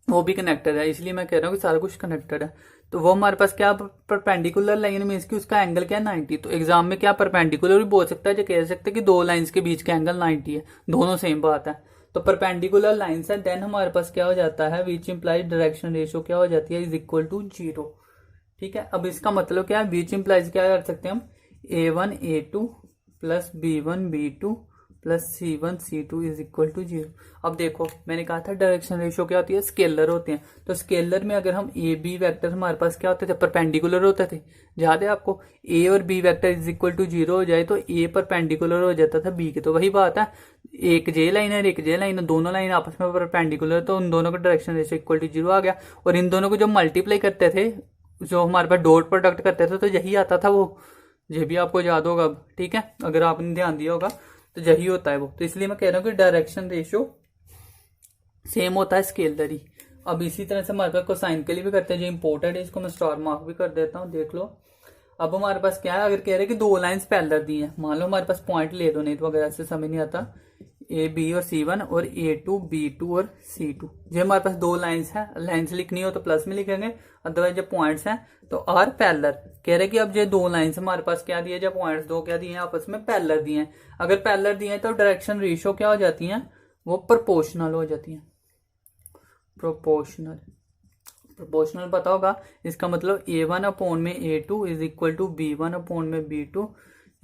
वो भी कनेक्टेड है, इसलिए मैं कह रहा हूँ कि सारा कुछ कनेक्टेड है। तो वो हमारे पास क्या परपेंडिकुलर लाइन मीन्स कि उसका एंगल क्या है 90। तो एग्जाम में क्या परपेंडिकुलर भी बोल सकता है, जो कह सकते हैं कि 2 लाइन्स के बीच का एंगल 90 है, दोनों सेम बात है। तो परपेंडिकुलर लाइन्स है, देन हमारे पास क्या हो जाता है, विच इंप्लाइज डायरेक्शन रेशियो क्या हो जाती है, इज इक्वल टू 0। ठीक है, अब इसका मतलब क्या है, विच इंप्लाइज क्या कर सकते हैं हम, a1 a2 plus b1 b2 plus c1 c2 is equal to 0। अब देखो मैंने कहा था डायरेक्शन रेशियो क्या होती है, स्केलर होते हैं। तो स्केलर में अगर हम ए बी वेक्टर हमारे पास क्या होते थे, परपेंडिकुलर होते थे। याद है आपको, ए और B vector is equal to 0 हो जाए तो ए परपेंडिकुलर हो जाता था बी के। तो वही बात है, एक जे लाइन है एक जे लाइन है, दोनों लाइन आपस में परपेंडिकुलर, तो उन दोनों का डायरेक्शन रेशियो इक्वल टू 0 आ गया। और इन दोनों को जब मल्टीप्लाई करते थे, जो हमारे पास डॉट प्रोडक्ट करते थे, तो यही आता था वो, ये भी आपको याद होगा अब। ठीक है, अगर आपने ध्यान दिया होगा तो यही होता है वो। तो इसलिए मैं कह रहा हूँ कि डायरेक्शन रेशियो सेम होता है स्केलर ही। अब इसी तरह से हमारे पास कोसाइन के लिए भी करते हैं, जो इंपॉर्टेंट है इसको मैं स्टार मार्क भी कर देता हूँ, देख लो। अब हमारे पास क्या है, अगर कह रहे हैं कि 2 लाइन्स पैरेलल दी है, मान लो हमारे पास पॉइंट ले दो, नहीं तो अगर ऐसे समझ नहीं आता, ए बी और C1 और A2 B2 और C2। जो हमारे पास 2 लाइन्स है, लाइन्स लिखनी हो तो प्लस में लिखेंगे, अदरवाइज जब पॉइंट्स हैं तो आर पैरेलल। कह रहे कि अब जो 2 लाइन्स हमारे पास क्या दिए, जब पॉइंट्स 2 क्या दिए हैं आपस में पैरेलल दिए हैं। अगर पैरेलल दिए हैं तो डायरेक्शन रेशियो क्या हो जाती है, वो प्रोपोर्शनल हो जाती है। प्रोपोर्शनल पता होगा, इसका मतलब A1 अपॉन में A2 is equal to B1 upon में B2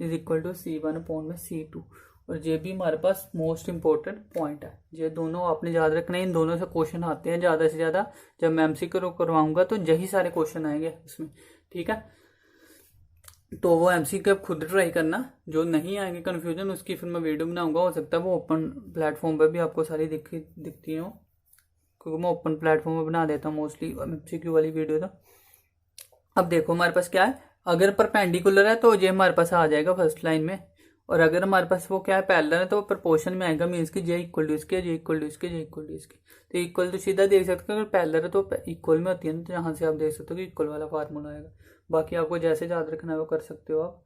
is equal to C1 upon में C2। और ये भी हमारे पास मोस्ट इंपॉर्टेंट पॉइंट है। ये दोनों आपने याद रखना है, इन दोनों से क्वेश्चन आते हैं ज्यादा से ज्यादा। जब मैं MCQ करवाऊंगा तो यही सारे क्वेश्चन आएंगे इसमें। ठीक है, तो वो MCQ आप खुद ट्राई करना, जो नहीं आएंगे कंफ्यूजन उसकी फिर मैं वीडियो बनाऊंगा। हो सकता है वो ओपन प्लेटफॉर्म पर भी आपको सारी दिखती हो, क्योंकि मैं ओपन प्लेटफॉर्म में बना देता हूँ मोस्टली MCQ वाली वीडियो। तो अब देखो हमारे पास क्या है, अगर परपेंडिकुलर है तो ये हमारे पास आ जाएगा फर्स्ट लाइन में, और अगर हमारे पास वो क्या है पैरेलल है तो वो प्रोपोर्शन में आएगा, मीन्स की जे इक्वल टू इसके, जे इक्वल टू इसके, जे इक्वल टू इसके। तो इक्वल टू सीधा देख सकते हो, अगर पैरेलल है तो इक्वल में होती है ना, तो यहाँ से आप देख सकते हो कि इक्वल वाला फार्मूला आएगा। बाकी आपको जैसे याद रखना है वो कर सकते हो आप।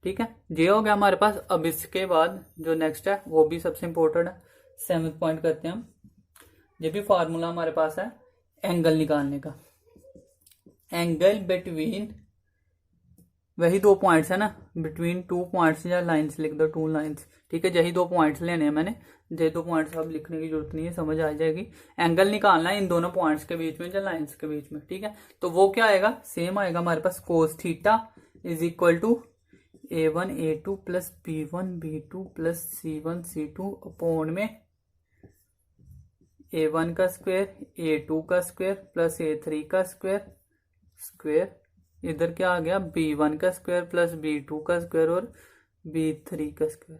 ठीक है, ये हो गया हमारे पास। अब इसके बाद जो नेक्स्ट है वो भी सबसे इंपॉर्टेंट है, 7th पॉइंट करते हैं हम। ये भी फार्मूला हमारे पास है एंगल निकालने का। एंगल बिटवीन, वही 2 पॉइंट्स है ना, बिटवीन 2 पॉइंट्स या लाइंस लिख दो, 2 लाइंस। ठीक है, यही 2 पॉइंट्स लेने हैं मैंने, ये 2 पॉइंट्स अब लिखने की जरूरत नहीं है, समझ आ जाएगी। एंगल निकालना है इन दोनों पॉइंट्स के बीच में या लाइंस के बीच में। ठीक है, तो वो क्या आएगा, सेम आएगा हमारे पास, cos theta is equal to A1 A2 plus B1 B2 plus C1 C2 upon में A1 का स्क्वायर A2 का स्क्वायर प्लस A3 का स्क्वायर इधर क्या आ गया, B1 का स्क्वायर प्लस B2 का स्क्वायर और B3 का स्क्वायर।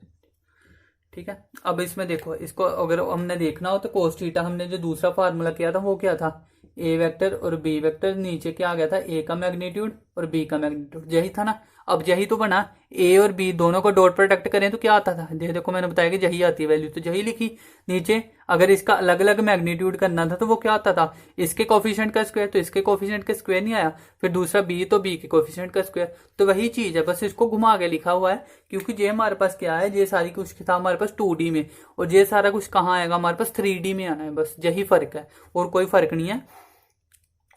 ठीक है, अब इसमें देखो, इसको अगर हमने देखना हो तो कोस थीटा, हमने जो दूसरा फार्मूला किया था वो क्या था, A वेक्टर और B वेक्टर, नीचे क्या आ गया था, A का मैग्नीट्यूड और B का मैग्नीट्यूड, यही था ना। अब यही तो बना, A और B दोनों को डॉट प्रोडक्ट करें तो क्या आता था, देखो मैंने बताया कि यही आती है वैल्यू, तो यही लिखी नीचे। अगर इसका अलग अलग मैग्नीट्यूड करना था तो वो क्या आता था, इसके कोफिशिएंट का स्क्वायर, तो इसके कोफिशिएंट का स्क्वायर नहीं आया, फिर दूसरा B तो B के कोफिशिएंट का स्क्वायर। तो वही चीज है, बस इसको घुमा के लिखा हुआ है, क्योंकि ये हमारे पास क्या है, ये सारी कुछ था हमारे पास 2D में, और ये सारा कुछ कहाँ आएगा हमारे पास 3D में आना है, बस यही फर्क है और कोई फर्क नहीं है।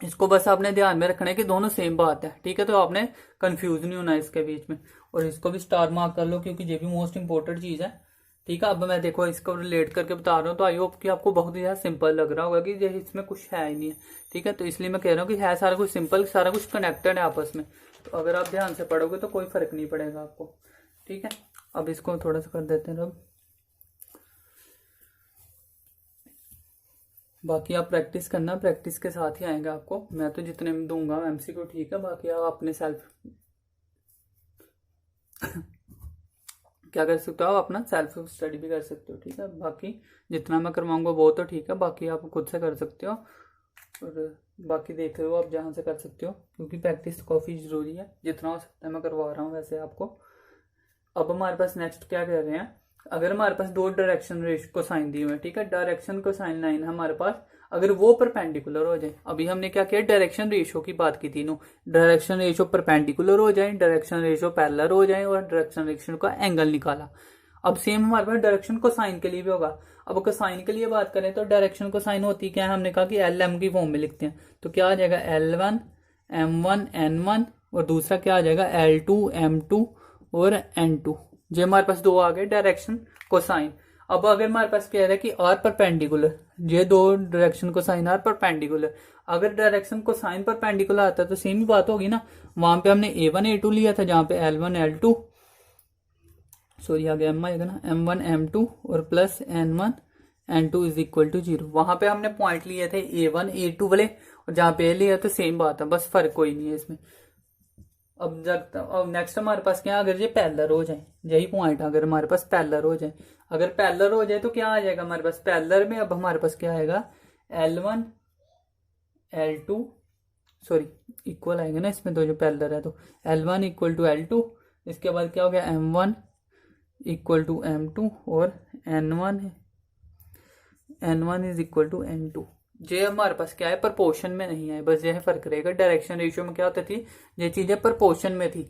इसको बस आपने ध्यान में रखना है कि दोनों सेम बात है। ठीक है, तो आपने कंफ्यूज नहीं होना इसके बीच में, और इसको भी स्टार मार्क कर लो क्योंकि ये भी मोस्ट इंपॉर्टेंट चीज है। ठीक है, अब मैं देखो इसको रिलेट करके बता रहा हूँ, तो आई होप कि आपको बहुत ही सिंपल लग रहा होगा कि ये इसमें कुछ है ही नहीं है। ठीक है, तो इसलिए मैं कह रहा हूँ कि है सारा कुछ सिंपल, सारा कुछ कनेक्टेड है आपस में, तो अगर आप ध्यान से पढ़ोगे तो कोई फर्क नहीं पड़ेगा आपको। ठीक है, अब इसको थोड़ा सा कर देते हैं अब। बाकी आप प्रैक्टिस करना, प्रैक्टिस के साथ ही आएगा आपको। मैं तो जितने में दूंगा एमसीक्यू ठीक है, बाकी आप अपने सेल्फ क्या कर सकते हो, आप अपना सेल्फ स्टडी भी कर सकते हो, ठीक है। बाकी जितना मैं करवाऊंगा वो तो ठीक है, बाकी आप खुद से कर सकते हो। और बाकी देख रहे हो आप जहाँ से कर सकते हो, क्योंकि प्रैक्टिस तो काफ़ी ज़रूरी है। जितना हो सकता है मैं करवा रहा हूँ वैसे आपको। अब हमारे पास नेक्स्ट क्या कर रहे हैं, अगर हमारे पास दो डायरेक्शन रेश को साइन दिए हुए हैं, ठीक है, डायरेक्शन को साइन लाइन है हमारे पास, अगर वो परपेंडिकुलर हो जाए, अभी हमने क्या किया, डायरेक्शन रेशो की बात की तीनों, डायरेक्शन रेशो परपेंडिकुलर हो जाए, डायरेक्शन रेशो पैरेलल हो जाए और डायरेक्शन रेशो का एंगल निकाला। अब सेम हमारे पास डायरेक्शन को साइन के लिए भी होगा। अब कोसाइन के लिए बात करें तो डायरेक्शन कोसाइन होती क्या है, हमने कहा कि एल एम की फॉर्म में लिखते हैं, तो क्या आ जाएगा L1 M1 N1 और दूसरा क्या आ जाएगा L2 M2 और N2। जो हमारे पास दो आ गए डायरेक्शन कोसाइन। अब अगर हमारे पास कह रहा है कि आर परपेंडिकुलर, ये दो डायरेक्शन कोसाइन आर परपेंडिकुलर, अगर डायरेक्शन कोसाइन परपेंडिकुलर आता है तो सेम ही बात होगी ना। वहां पे हमने A1 A2 लिया था, जहां पे L1 L2 सॉरी आगे एम आएगा ना, M1 M2 और plus N1 N2 is equal to 0। वहां पे हमने पॉइंट लिए थे A1 A2 वाले, और जहां पे लिया तो सेम बात है, बस फर्क कोई नहीं है इसमें। अब नेक्स्ट हमारे पास क्या, अगर ये पैरेलल हो जाए, यही पॉइंट अगर हमारे पास पैरेलल हो जाए, अगर पैरेलल हो जाए तो क्या आ जाएगा हमारे पास पैरेलल में, अब हमारे पास क्या आएगा L1 L2 सॉरी इक्वल आएगा ना इसमें, तो जो पैरेलल है तो L1 इक्वल टू L2, इसके बाद क्या हो गया M1 इक्वल टू M2 और N1 is equal to N2। ये हमारे पास क्या है, प्रपोर्शन में नहीं है, बस यह फर्क रहेगा। डायरेक्शन रेशियो में क्या होती थी, ये चीजें प्रपोर्शन में थी,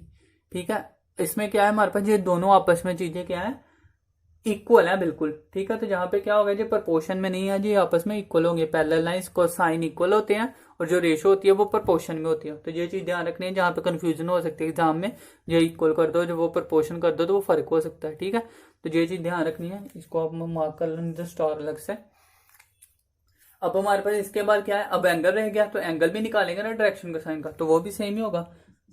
ठीक है। इसमें क्या है हमारे पास, ये दोनों आपस में चीजें क्या है, इक्वल है बिल्कुल, ठीक है। तो जहां पे क्या होगा, जो प्रपोर्शन में नहीं है जी आपस में इक्वल होंगे, पैरेलल लाइंस को साइन इक्वल होते हैं और जो रेशो होती है वो प्रपोर्शन में होती है। तो ये चीज ध्यान रखनी है, जहां पे कंफ्यूजन हो सकती है एग्जाम में, जो इक्वल कर दो जो वो प्रपोर्शन कर दो तो वो फर्क हो सकता है, ठीक है। तो ये चीज ध्यान रखनी है, इसको आप मार्क कर लो स्टार अलग से। अब हमारे पास इसके बाद क्या है, अब एंगल रह गया, तो एंगल भी निकालेंगे ना डायरेक्शन कोसाइन का, तो वो भी सेम ही होगा।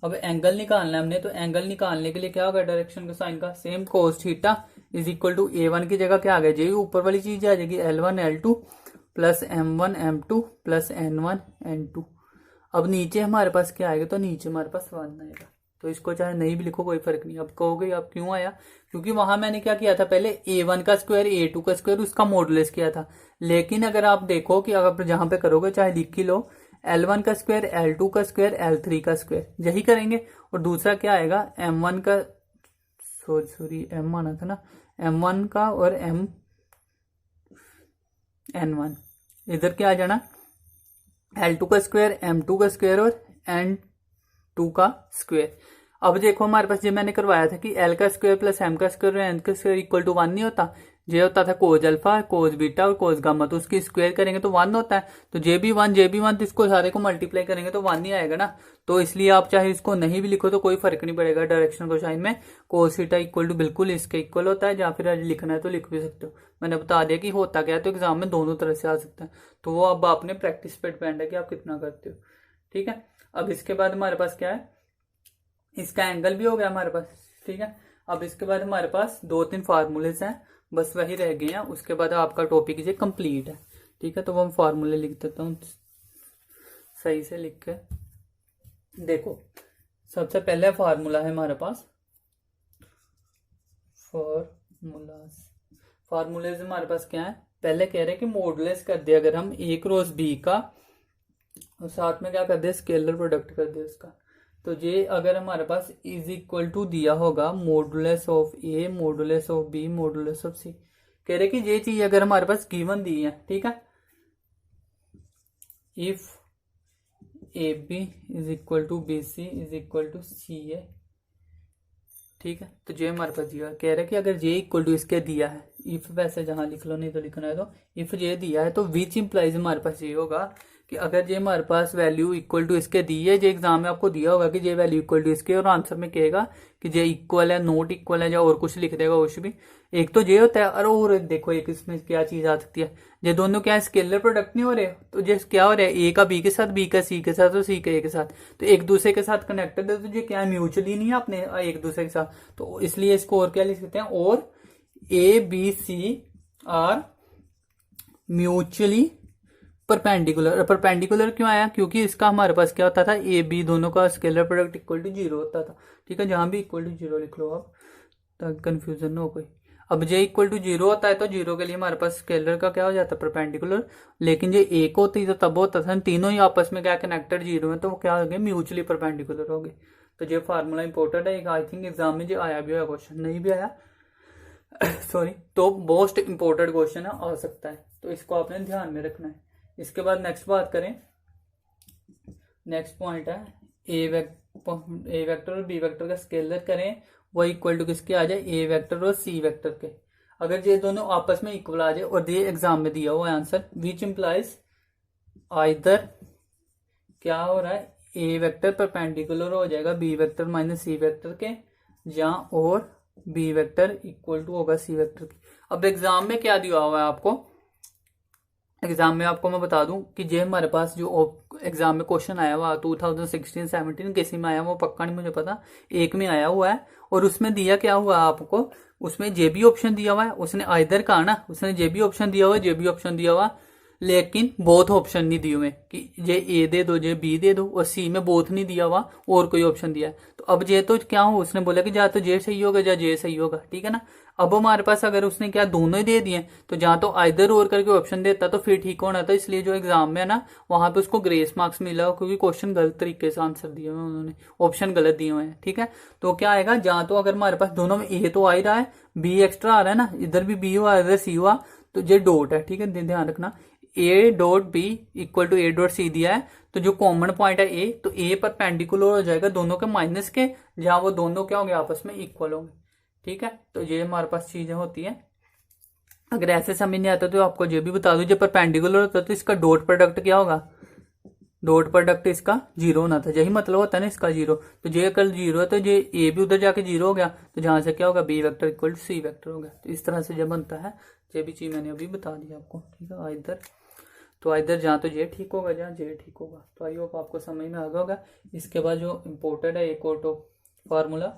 अब एंगल निकालना है हमने, तो एंगल निकालने के लिए क्या होगा, डायरेक्शन कोसाइन का same cos theta is equal to A1 की जगह क्या आ गया, ये ऊपर वाली चीज आ जाएगी L1 L2 plus M1 M2 plus N1 N2। अब नीचे हमारे पास क्या आएगा, तो नीचे हमारे पास 1 आएगा, तो इसको चाहे नहीं भी लिखो कोई फर्क नहीं। अब कहोगे अब क्यों आया, क्योंकि वहां मैंने क्या किया था, पहले A1 का स्क्वायर A2 का स्क्वायर उसका मॉडुलस किया था। लेकिन अगर आप देखो कि अगर जहां पे करोगे चाहे लिख ही लो, L1 का स्क्वायर L2 का स्क्वायर L3 का स्क्वायर, यही करेंगे। और दूसरा क्या आएगा M1 का सॉरी M आना था ना, M1 का और N1 इधर क्या आ जाना, L2 का स्क्वायर M2 का स्क्वायर और N2 का स्क्वायर। अब देखो हमारे पास जो मैंने करवाया था कि L का स्क्वायर प्लस M का स्क्वायर और N का स्क्वायर इक्वल टू 1 नहीं होता, जे होता था कोज अल्फा कोज बीटा और कोज गामा, तो उसकी स्क्वायर करेंगे तो 1 होता है। तो जे भी 1 तो इसको सारे को मल्टीप्लाई करेंगे तो 1 ही आएगा ना। तो इसलिए आप चाहे इसको नहीं भी लिखो तो कोई फर्क नहीं पड़ेगा, डायरेक्शन कोसाइन में कोस थीटा इक्वल टू बिल्कुल इसके इक्वल होता है, या फिर लिखना है तो लिख भी सकते हो। मैंने बता दिया कि होता क्या है, तो एग्जाम में दोनों तरह से आ सकता है, तो वो अब आपने प्रैक्टिस पे डिपेंड है कि आप कितना करते हो, ठीक है। अब इसके बाद हमारे पास क्या है, इसका एंगल भी हो गया हमारे पास, ठीक है। अब इसके बाद हमारे पास 2-3 फार्मूलेस हैं, बस वही रह गए हैं, उसके बाद आपका टॉपिक ये कंप्लीट है, ठीक है। तो वो हम फार्मूले लिख देता हूँ सही से लिख के। देखो सबसे पहले फार्मूला है हमारे पास, फार्मूलेज हमारे पास क्या है, पहले कह रहे हैं कि मॉडुलस कर दे अगर हम A क्रॉस B का, और साथ में क्या कर दे स्केलर प्रोडक्ट कर दे उसका। तो ये अगर हमारे पास इज इक्वल टू दिया होगा modulus of A modulus of B modulus of C, कह रहे कि ये चीज अगर हमारे पास गिवन दी है, ठीक है, if AB is equal to BC is equal to CA, ठीक है। तो ये हमारे पास दिया, कह रहे कि अगर ये इक्वल टू इसके दिया है, इफ वैसे जहां लिख लो नहीं तो लिखना है, तो इफ ये दिया है तो विच इंप्लाइज हमारे पास ये होगा कि अगर ये हमारे पास वैल्यू इक्वल टू इसके दी है, जो एग्जाम में आपको दिया होगा कि ये वैल्यू इक्वल टू इसके, और आंसर में कहेगा कि ये इक्वल है नॉट इक्वल है, या और कुछ लिख देगा कुछ भी, एक तो ये होता है। और देखो एक इसमें क्या चीज आ सकती है, ये दोनों क्या है स्केलर प्रोडक्ट नहीं हो रहे, तो ये क्या हो रहा है ए का बी के साथ, बी का सी के साथ और सी का ए के साथ, तो एक दूसरे के साथ कनेक्टेड है, तो ये क्या है म्यूचुअली नहीं है अपने एक दूसरे के साथ, तो इसलिए इसको और क्या लिख सकते हैं, और A B C are mutually perpendicular. Perpendicular क्यों आया? क्योंकि इसका हमारे पास क्या होता था, ए बी दोनों का स्केलर प्रोडक्ट इक्वल टू 0 होता था। ठीक है, जहां भी इक्वल टू 0 लिख लो आप, ताकि कंफ्यूजन ना हो कोई। अब जे इक्वल टू 0 होता है तो 0 के लिए हमारे पास स्केलर का क्या हो जाता है, परपेंडिकुलर। लेकिन ये एक होती तो तब होता था तीनों ही आपस में क्या कनेक्टेड 0 है, तो वो क्या हो गए, म्यूचुअली परपेंडिकुलर हो गए। तो ये फार्मूला इंपॉर्टेंट है, आई थिंक एग्जाम में जो आया भी है, क्वेश्चन नहीं भी आया सॉरी, तो मोस्ट इंपॉर्टेंट क्वेश्चन है, आ सकता है, तो इसको आपने ध्यान में रखना है। इसके बाद नेक्स्ट बात करें, नेक्स्ट पॉइंट है ए वेक्टर और बी वेक्टर का स्केलर करें, वो इक्वल टू किसके आ जाए, ए वेक्टर और सी वेक्टर के। अगर ये दोनों आपस में इक्वल आ जाए, और ये एग्जाम में दिया हुआ आंसर, विच इम्प्लाइज आइदर क्या हो रहा है, ए वेक्टर परपेंडिकुलर हो जाएगा B vector minus C vector के, या और बी वेक्टर इक्वल टू होगा सी वेक्टर की। अब एग्जाम में क्या दिया हुआ है आपको, एग्जाम में आपको मैं बता दूं कि जे हमारे पास जो एग्जाम में क्वेश्चन आया हुआ 2016-17 किसी में आया, वो पक्का नहीं मुझे पता, एक में आया हुआ है, और उसमें दिया क्या हुआ आपको, उसमें जे भी ऑप्शन दिया हुआ है, उसने आइदर कहा ना, उसने जे भी ऑप्शन दिया हुआ है, जे भी ऑप्शन दिया हुआ, लेकिन बोथ ऑप्शन नहीं दिए हुए कि जे ए दे दो जे बी दे दो, और सी में बोथ नहीं दिया हुआ और कोई ऑप्शन दिया है। तो अब जे तो क्या हो, उसने बोला कि या तो जे सही होगा या जे सही होगा, ठीक है ना। अब हमारे पास अगर उसने क्या दोनों ही दे दिए, तो जहां तो आइदर और करके ऑप्शन देता तो फिर ठीक होना था। इसलिए जो एग्जाम में है ना, वहां पे उसको ग्रेस मार्क्स मिला, क्योंकि क्वेश्चन गलत तरीके से आंसर दिए हुए उन्होंने, ऑप्शन गलत दिए हुए हैं। ठीक है, तो क्या आएगा, जहां तो अगर हमारे पास दोनों में ए तो आ ही रहा है, बी एक्स्ट्रा आ रहा है ना, इधर भी बी हुआ इधर सी हुआ, तो ये डॉट है। ठीक है, ध्यान रखना, A dot B equal to A dot C दिया है, तो जो कॉमन पॉइंट है ए, तो ए परपेंडिकुलर हो जाएगा दोनों के माइनस के, जहां वो दोनों क्या होंगे, आपस में इक्वल होंगे। ठीक है, तो ये हमारे पास चीजें होती है। अगर ऐसे समझ नहीं आता तो आपको ये भी बता दूं, जब परपेंडिकुलर होता है तो इसका डॉट प्रोडक्ट क्या होगा, डॉट प्रोडक्ट इसका 0 होना था, यही मतलब होता है ना इसका 0। तो ये कल 0 है तो ये ए भी उधर जाके 0 हो गया, तो जहां से क्या होगा, B vector equal to C vector हो गया। तो इस तरह से जब बनता है, ये भी चीज मैंने अभी बता दी आपको। ठीक है, इधर तो इधर जहाँ तो ये ठीक होगा, जहाँ जे ठीक होगा। तो आई होप आपको समझ में आ गया होगा। इसके बाद जो इम्पोर्टेंट है एक और तो formula,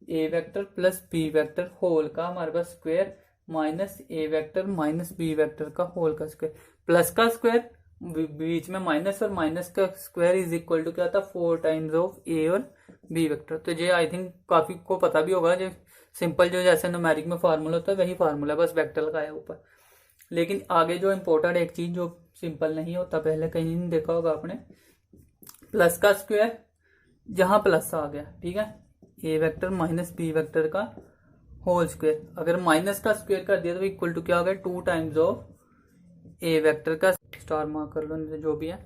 A vector plus B vector whole का हमारे पास square minus A vector minus B vector का होल का स्क्वायर, प्लस का स्क्वायर बीच में माइनस, और माइनस का स्क्वायर इज इक्वल टू क्या था, 4 टाइम्स ऑफ ए और बी वेक्टर। तो ये आई थिंक काफी को पता भी होगा, जो सिंपल जो जैसे न्यूमेरिक में फार्मूला होता है वही फार्मूला, बस वेक्टर लगाया ऊपर। लेकिन आगे जो इम्पोर्टेंट एक चीज जो सिंपल नहीं होता, पहले कहीं नहीं देखा होगा आपने, प्लस का स्क्वायर, जहां प्लस आ गया, ठीक है, ए वेक्टर माइनस बी वेक्टर का होल स्क्वायर, अगर माइनस का स्क्वायर कर दिया तो इक्वल टू क्या हो गया, 2 टाइम्स ऑफ ए वेक्टर का, स्टार मार्क कर लो जो भी है,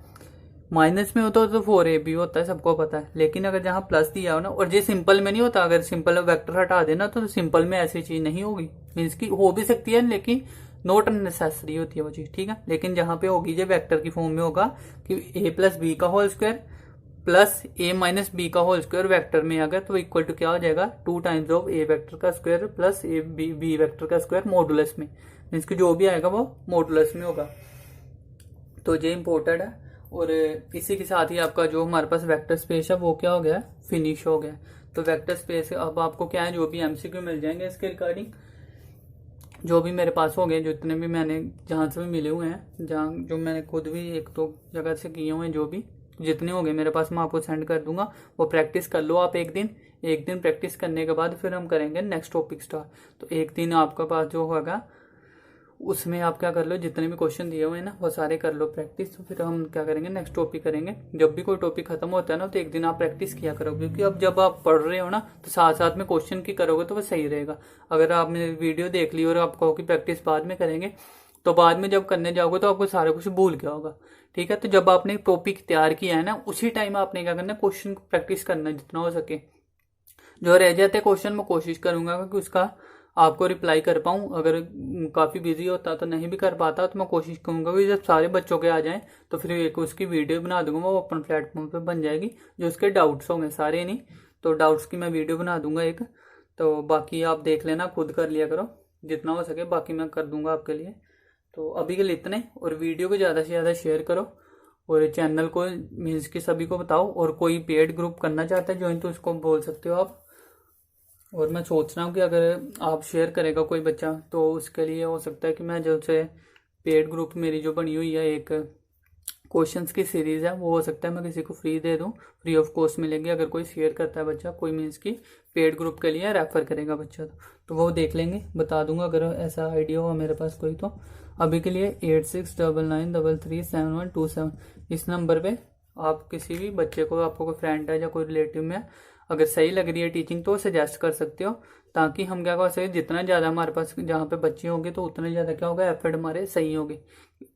माइनस में होता है तो 4ab होता है, सबको पता है। लेकिन अगर जहां प्लस दिया हो ना, और ये सिंपल में नहीं होता, अगर सिंपल वेक्टर हटा देना तो सिंपल में ऐसी चीज नहीं होगी, मीन्स की हो भी सकती है लेकिन नॉट नेसेसरी होती है वो चीज। ठीक है, लेकिन जहां पे होगी जो वेक्टर की फॉर्म में होगा कि ए प्लस बी का whole square plus A minus B का होल स्क्वायर वेक्टर में अगर, तो इक्वल टू क्या हो जाएगा, 2 टाइम्स ऑफ ए वेक्टर का square plus A B vector का स्क्वायर मॉडुलस में, मीन्स की जो भी आएगा वो मॉडुलस में होगा। तो ये इंपॉर्टेंट है। और इसी के साथ ही आपका जो हमारे पास वेक्टर स्पेस है वो क्या हो गया, फिनिश हो गया। तो वेक्टर स्पेस अब आपको क्या है, जो भी एमसीक्यू मिल जाएंगे इसके रिगार्डिंग, जो भी मेरे पास हो गए, जितने भी मैंने जहां से भी मिले हुए हैं, जहां जो मैंने खुद भी एक दो जगह से किए हुए हैं, जो भी जितने हो गए मेरे पास मैं आपको सेंड कर दूंगा, वो प्रैक्टिस कर लो आप। एक दिन प्रैक्टिस करने के बाद फिर हम करेंगे नेक्स्ट टॉपिक स्टार्ट। तो एक दिन आपके पास जो होगा उसमें आप क्या कर लो, जितने भी क्वेश्चन दिए हुए हैं ना वो सारे कर लो प्रैक्टिस। तो फिर हम क्या करेंगे, नेक्स्ट टॉपिक करेंगे। जब भी कोई टॉपिक खत्म होता है ना, तो एक दिन आप प्रैक्टिस किया करो, क्योंकि अब जब आप पढ़ रहे हो ना तो साथ साथ में क्वेश्चन की करोगे तो वो सही रहेगा। अगर आपने वीडियो देख ली और आप कहो कि प्रैक्टिस बाद में करेंगे, तो बाद में जब करने जाओगे तो आपको सारा कुछ भूल गया होगा। ठीक है, तो जब आपने टॉपिक तैयार किया है ना, उसी टाइम आपने क्या करना है, क्वेश्चन को प्रैक्टिस करना है जितना हो सके। जो रह जाते क्वेश्चन मैं कोशिश करूंगा कि उसका आपको रिप्लाई कर पाऊं। अगर काफ़ी बिजी होता तो नहीं भी कर पाता, तो मैं कोशिश करूंगा कि जब सारे बच्चों के आ जाएं तो फिर एक उसकी वीडियो बना दूंगा, वो अपन प्लेटफॉर्म पे बन जाएगी। जो उसके डाउट्स होंगे, सारे नहीं तो डाउट्स की मैं वीडियो बना दूंगा एक। तो बाकी आप देख लेना, खुद कर लिया करो जितना हो सके, बाकी मैं कर दूंगा आपके लिए। तो अभी के लिए इतने, और वीडियो को ज़्यादा से ज़्यादा शेयर करो, और चैनल को मीन्स कि सभी को बताओ। और कोई पेड ग्रुप करना चाहता है ज्वाइन तो उसको बोल सकते हो आप। और मैं सोच रहा हूँ कि अगर आप शेयर करेगा कोई बच्चा, तो उसके लिए हो सकता है कि मैं जब से पेड ग्रुप मेरी जो बनी हुई है एक क्वेश्चंस की सीरीज है, वो हो सकता है मैं किसी को फ्री दे दूं, फ्री ऑफ कॉस्ट मिलेंगे अगर कोई शेयर करता है बच्चा, कोई मीन्स की पेड ग्रुप के लिए रेफर करेगा बच्चा, तो वो देख लेंगे, बता दूंगा अगर ऐसा आइडिया हो मेरे पास कोई तो। अभी के लिए 8699337127 इस नंबर पे आप किसी भी बच्चे को, आपको कोई फ्रेंड है या कोई रिलेटिव में अगर सही लग रही है टीचिंग तो सजेस्ट कर सकते हो, ताकि हम क्या कर सके, जितना ज़्यादा हमारे पास जहाँ पे बच्चे होंगे तो उतना ज़्यादा क्या होगा, एफर्ट हमारे सही होंगे।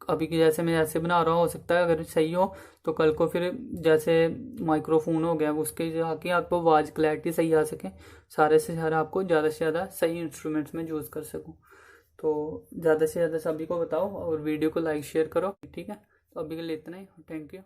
अभी की जैसे मैं जैसे बना रहा हूँ, हो सकता है अगर सही हो तो कल को फिर जैसे माइक्रोफोन हो गया उसके जाके आपको आवाज़ क्लैरिटी सही आ सके, सारे से सारा आपको ज़्यादा से ज़्यादा सही इंस्ट्रूमेंट्स में यूज़ कर सकूँ। तो ज़्यादा से ज़्यादा सभी को बताओ और वीडियो को लाइक शेयर करो, ठीक है। तो अभी के लिए इतना ही, थैंक यू।